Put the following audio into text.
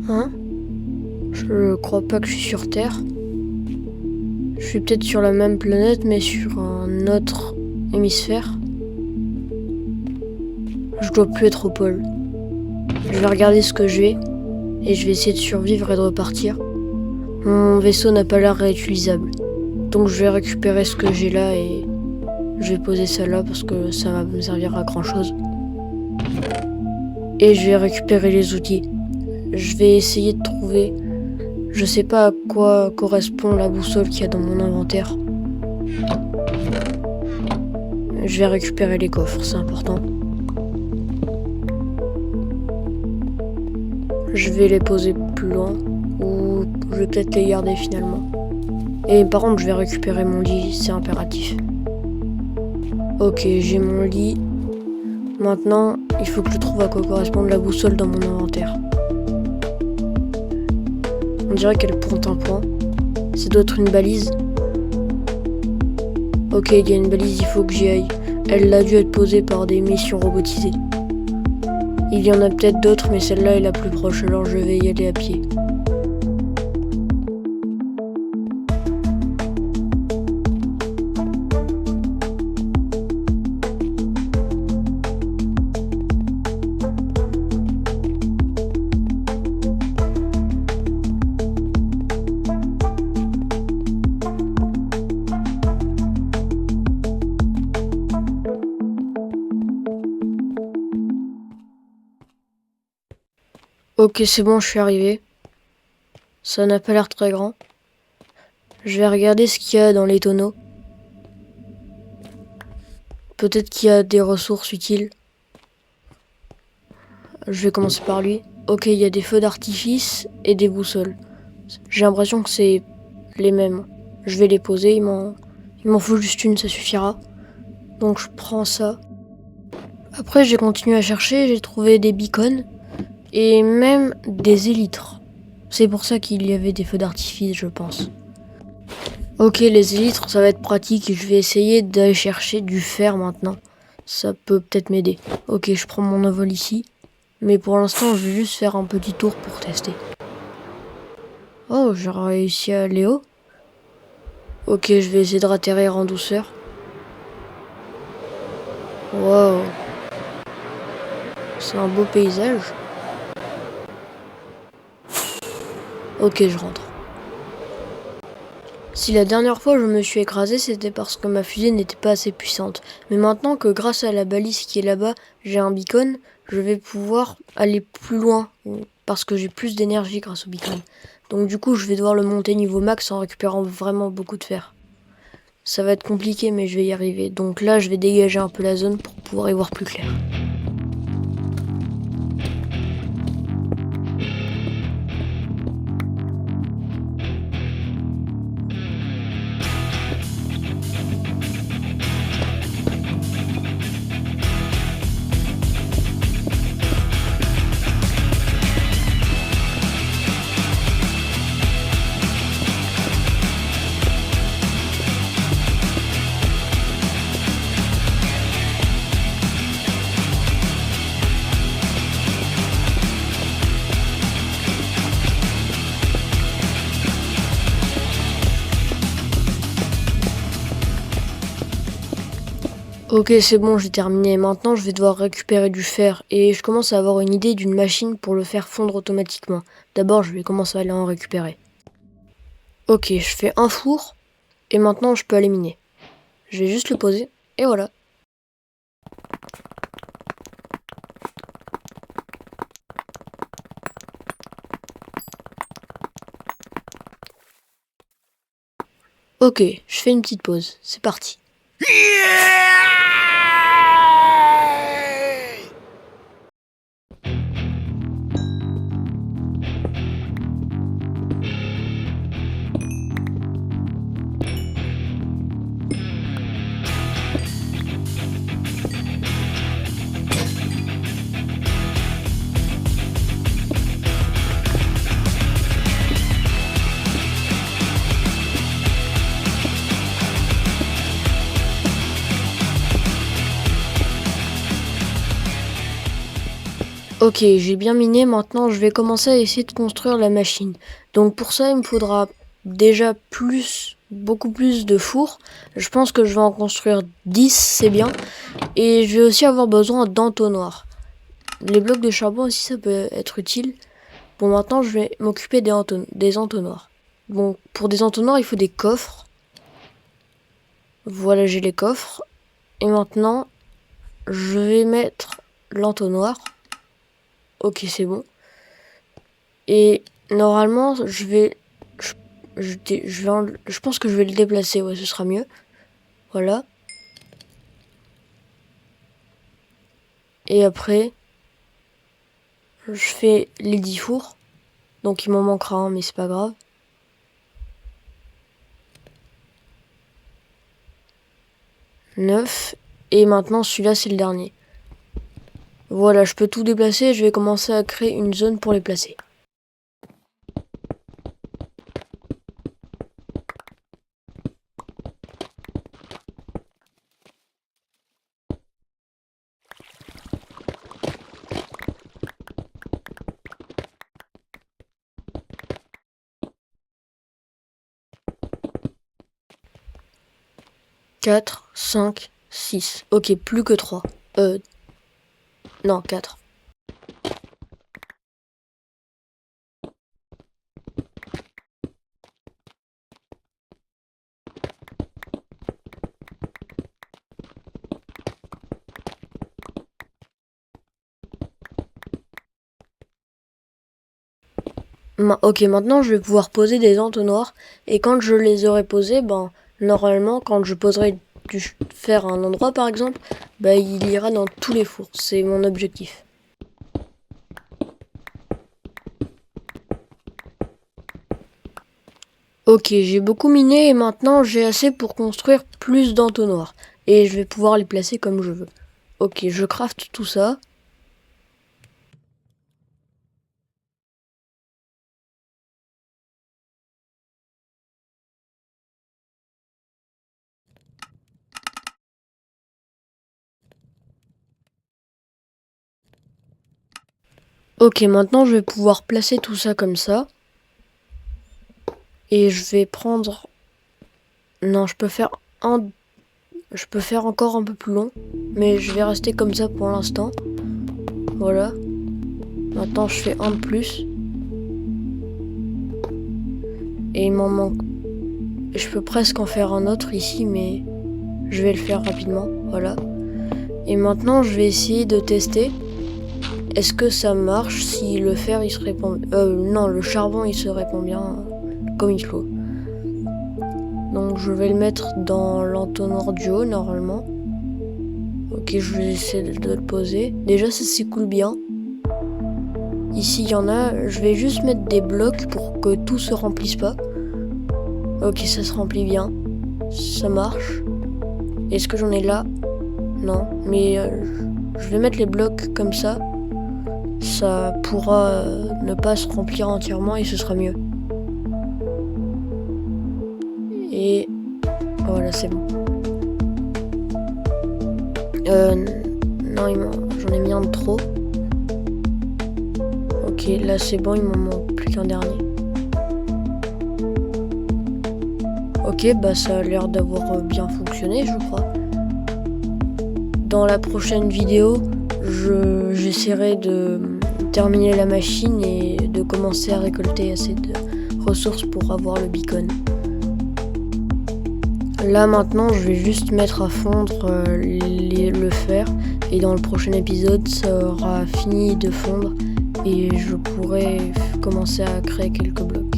Hein? Je crois pas que je suis sur Terre. Je suis peut-être sur la même planète, mais sur un autre hémisphère. Je dois plus être au pôle. Je vais regarder ce que j'ai, et je vais essayer de survivre et de repartir. Mon vaisseau n'a pas l'air réutilisable. Donc je vais récupérer ce que j'ai là et je vais poser ça là parce que ça va me servir à grand chose. Et je vais récupérer les outils. Je vais essayer de trouver... Je sais pas à quoi correspond la boussole qu'il y a dans mon inventaire. Je vais récupérer les coffres, c'est important. Je vais les poser plus loin, ou je vais peut-être les garder finalement. Et par contre, je vais récupérer mon lit, c'est impératif. Ok, j'ai mon lit. Maintenant, il faut que je trouve à quoi correspond la boussole dans mon inventaire. On dirait qu'elle pointe un point. Ça doit être une balise. Ok, il y a une balise, il faut que j'y aille. Elle a dû être posée par des missions robotisées. Il y en a peut-être d'autres, mais celle-là est la plus proche, alors je vais y aller à pied. Ok, c'est bon, je suis arrivé. Ça n'a pas l'air très grand. Je vais regarder ce qu'il y a dans les tonneaux. Peut-être qu'il y a des ressources utiles. Je vais commencer par lui. Ok, il y a des feux d'artifice et des boussoles. J'ai l'impression que c'est les mêmes. Je vais les poser, il m'en faut juste une, ça suffira. Donc je prends ça. Après j'ai continué à chercher, j'ai trouvé des beacons et même des élytres. C'est pour ça qu'il y avait des feux d'artifice, je pense. Ok, les élytres, ça va être pratique. Je vais essayer d'aller chercher du fer maintenant. Ça peut peut-être m'aider. Ok, je prends mon envol ici. Mais pour l'instant, je vais juste faire un petit tour pour tester. Oh, j'ai réussi à aller haut. Ok, je vais essayer de atterrir en douceur. Wow. C'est un beau paysage. Ok, je rentre. Si la dernière fois je me suis écrasé, c'était parce que ma fusée n'était pas assez puissante. Mais maintenant que grâce à la balise qui est là-bas, j'ai un beacon, je vais pouvoir aller plus loin. Parce que j'ai plus d'énergie grâce au beacon. Donc du coup, je vais devoir le monter niveau max en récupérant vraiment beaucoup de fer. Ça va être compliqué, mais je vais y arriver. Donc là, je vais dégager un peu la zone pour pouvoir y voir plus clair. Ok, c'est bon, j'ai terminé. Maintenant, je vais devoir récupérer du fer. Et je commence à avoir une idée d'une machine pour le faire fondre automatiquement. D'abord, je vais commencer à aller en récupérer. Ok, je fais un four. Et maintenant, je peux aller miner. Je vais juste le poser. Et voilà. Ok, je fais une petite pause. C'est parti. Ok, j'ai bien miné, maintenant je vais commencer à essayer de construire la machine. Donc pour ça, il me faudra déjà beaucoup plus de fours. Je pense que je vais en construire 10, c'est bien. Et je vais aussi avoir besoin d'entonnoirs. Les blocs de charbon aussi, ça peut être utile. Bon, maintenant je vais m'occuper des entonnoirs. Bon, pour des entonnoirs, il faut des coffres. Voilà, j'ai les coffres. Et maintenant, je vais mettre l'entonnoir. Ok, c'est bon. Et normalement, je pense que je vais le déplacer, ouais, ce sera mieux. Voilà. Et après, je fais les 10 fours. Donc il m'en manquera un, mais c'est pas grave. Neuf. Et maintenant, celui-là, c'est le dernier. Voilà, je peux tout déplacer. Je vais commencer à créer une zone pour les placer. Quatre, 5, 6. Ok, plus que 3. Non, 4. Ok, maintenant je vais pouvoir poser des entonnoirs. Et quand je les aurai posés, normalement, quand je poserai du fer à un endroit par exemple, il ira dans tous les fours. C'est mon objectif. Ok, j'ai beaucoup miné et maintenant j'ai assez pour construire plus d'entonnoirs. Et je vais pouvoir les placer comme je veux. Ok, je crafte tout ça. Ok, maintenant je vais pouvoir placer tout ça comme ça. Et je vais prendre... Non, je peux faire encore un peu plus long. Mais je vais rester comme ça pour l'instant. Voilà. Maintenant je fais un de plus. Et il m'en manque... Je peux presque en faire un autre ici, mais je vais le faire rapidement. Voilà. Et maintenant je vais essayer de tester. Est-ce que ça marche si le fer il se répand... non, le charbon il se répand bien comme il faut. Donc je vais le mettre dans l'entonnoir du haut normalement. Ok, je vais essayer de le poser. Déjà ça s'écoule bien. Ici il y en a. Je vais juste mettre des blocs pour que tout se remplisse pas. Ok, ça se remplit bien. Ça marche. Est-ce que j'en ai là? Non, mais je vais mettre les blocs comme ça. Ça pourra ne pas se remplir entièrement et ce sera mieux. Et voilà, c'est bon. Non, j'en ai mis un de trop. Ok, là c'est bon, il m'en manque plus qu'un dernier. Ok, ça a l'air d'avoir bien fonctionné, je crois. Dans la prochaine vidéo, j'essaierai de terminer la machine et de commencer à récolter assez de ressources pour avoir le beacon. Là maintenant je vais juste mettre à fondre le fer et dans le prochain épisode ça aura fini de fondre et je pourrai commencer à créer quelques blocs.